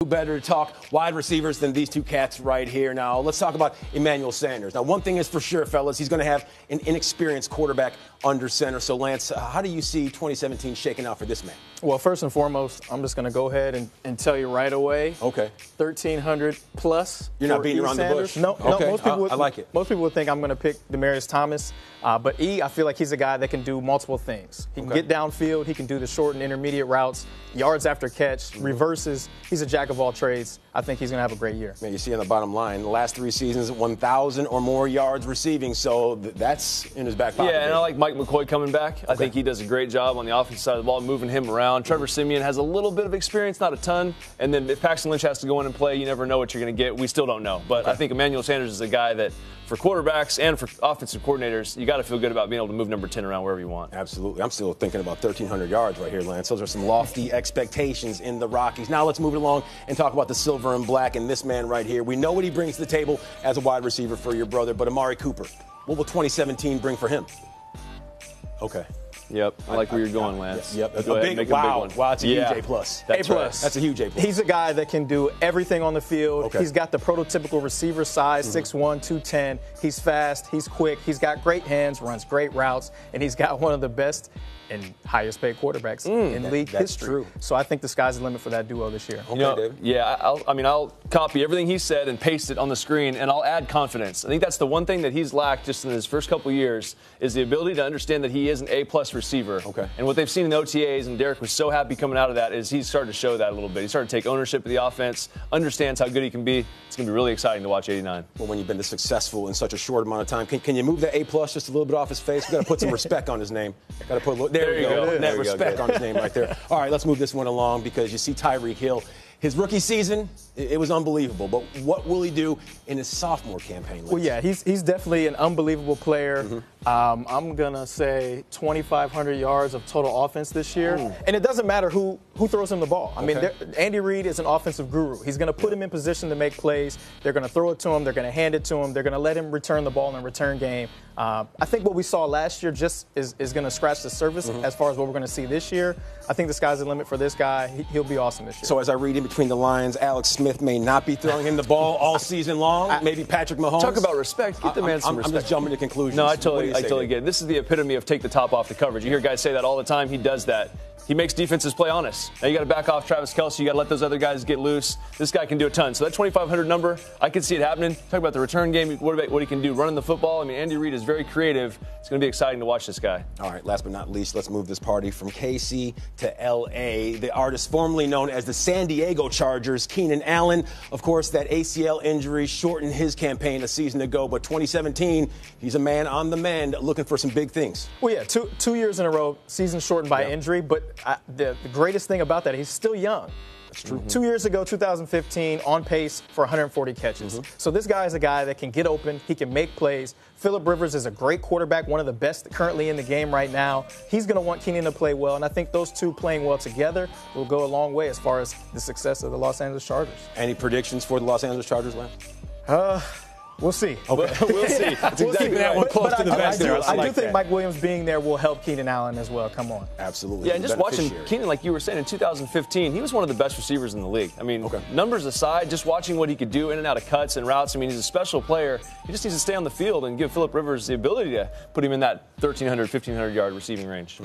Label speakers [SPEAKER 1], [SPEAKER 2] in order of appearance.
[SPEAKER 1] Who better to talk wide receivers than these two cats right here? Now, let's talk about Emmanuel Sanders. Now, one thing is for sure, fellas, he's going to have an inexperienced quarterback under center. So, Lance, how do you see 2017 shaking out for this man?
[SPEAKER 2] Well, first and foremost, I'm just going to go ahead and tell you right away.
[SPEAKER 1] Okay.
[SPEAKER 2] 1,300 plus.
[SPEAKER 1] You're not beating around the bush.
[SPEAKER 2] No,
[SPEAKER 1] okay.
[SPEAKER 2] Most people
[SPEAKER 1] I like it.
[SPEAKER 2] Most people would think I'm going to pick Demaryius Thomas. But I feel like he's a guy that can do multiple things. He can get downfield. He can do the short and intermediate routes, yards after catch, reverses. He's a jack of all trades. I think he's going to have a great year.
[SPEAKER 1] Man, you see on the bottom line, the last 3 seasons, 1,000 or more yards receiving. So that's in his back pocket.
[SPEAKER 3] Yeah, and I like Mike McCoy coming back. I think he does a great job on the offensive side of the ball, moving him around. Trevor Siemian has a little bit of experience, not a ton. And then if Paxton Lynch has to go in and play, you never know what you're going to get. We still don't know. But I think Emmanuel Sanders is a guy that, for quarterbacks and for offensive coordinators, you got to feel good about being able to move number 10 around wherever you want.
[SPEAKER 1] Absolutely. I'm still thinking about 1,300 yards right here, Lance. Those are some lofty expectations in the Rockies. Now let's move it along and talk about the silver and black and this man right here. We know what he brings to the table as a wide receiver for your brother, but Amari Cooper, what will 2017 bring for him? Okay.
[SPEAKER 3] Yep, I like where you're going, Lance.
[SPEAKER 1] Yep,
[SPEAKER 3] Go ahead, make a big one.
[SPEAKER 1] Wow, it's a huge A+.
[SPEAKER 3] That's
[SPEAKER 2] A+.
[SPEAKER 3] right.
[SPEAKER 1] That's a huge A+.
[SPEAKER 2] He's a guy that can do everything on the field. He's got the prototypical receiver size, 6'1", 210. He's fast, he's quick, he's got great hands, runs great routes, and he's got one of the best and highest paid quarterbacks in league history.
[SPEAKER 1] True.
[SPEAKER 2] So I think the sky's the limit for that duo this year.
[SPEAKER 1] Okay, David.
[SPEAKER 3] Yeah, I'll copy everything he said and paste it on the screen, and I'll add confidence. I think that's the one thing that he's lacked just in his first couple of years is the ability to understand that he is an A+ receiver.
[SPEAKER 1] Okay.
[SPEAKER 3] And what they've seen in the OTAs, and Derek was so happy coming out of that, is he's started to show that a little bit. He started to take ownership of the offense, understands how good he can be. It's going to be really exciting to watch 89.
[SPEAKER 1] Well, when you've been this successful in such a short amount of time, can you move that A+ just a little bit off his face? We've got to put some respect on his name. Got to put a little, there we go. Putting that respect on his name right there. All right, let's move this one along because you see Tyreek Hill. His rookie season, it was unbelievable. But what will he do in his sophomore campaign?
[SPEAKER 2] Well, yeah, he's definitely an unbelievable player. I'm going to say 2,500 yards of total offense this year. And it doesn't matter who throws him the ball. I mean, Andy Reid is an offensive guru. He's going to put him in position to make plays. They're going to throw it to him. They're going to hand it to him. They're going to let him return the ball in a return game. I think what we saw last year just is going to scratch the surface as far as what we're going to see this year. I think the sky's the limit for this guy. He'll be awesome this year.
[SPEAKER 1] So as I read in between the lines, Alex Smith may not be throwing him the ball all season long. Maybe Patrick Mahomes.
[SPEAKER 3] Talk about respect. Get the man some respect.
[SPEAKER 1] I'm just jumping to conclusions.
[SPEAKER 3] No, I totally get it. This is the epitome of take the top off the coverage. You hear guys say that all the time. He does that. He makes defenses play honest. Now you got to back off Travis Kelce. You got to let those other guys get loose. This guy can do a ton. So that 2,500 number, I can see it happening. Talk about the return game. What he can do running the football. I mean, Andy Reid is very creative. It's going to be exciting to watch this guy. All
[SPEAKER 1] right, last but not least, let's move this party from KC to L.A. The artist formerly known as the San Diego Chargers, Keenan Allen. Of course, that ACL injury shortened his campaign a season ago. But 2017, he's a man on the mend looking for some big things.
[SPEAKER 2] Well, yeah, two years in a row, season shortened by injury. But the greatest thing about that, he's still young.
[SPEAKER 1] That's true.
[SPEAKER 2] 2 years ago, 2015, on pace for 140 catches. So this guy is a guy that can get open. He can make plays. Phillip Rivers is a great quarterback, one of the best currently in the game right now. He's going to want Keenan to play well, and I think those two playing well together will go a long way as far as the success of the Los Angeles Chargers.
[SPEAKER 1] Any predictions for the Los Angeles Chargers, Lance?
[SPEAKER 2] We'll see.
[SPEAKER 1] Okay.
[SPEAKER 3] We'll see.
[SPEAKER 1] That's exactly that one close to the vest there.
[SPEAKER 2] I do think Mike Williams being there will help Keenan Allen as well. Come on.
[SPEAKER 1] Absolutely.
[SPEAKER 3] Yeah, and just watching Keenan, like you were saying, in 2015, he was one of the best receivers in the league. I mean, numbers aside, just watching what he could do in and out of cuts and routes. I mean, he's a special player. He just needs to stay on the field and give Phillip Rivers the ability to put him in that 1,300, 1,500 yard receiving range.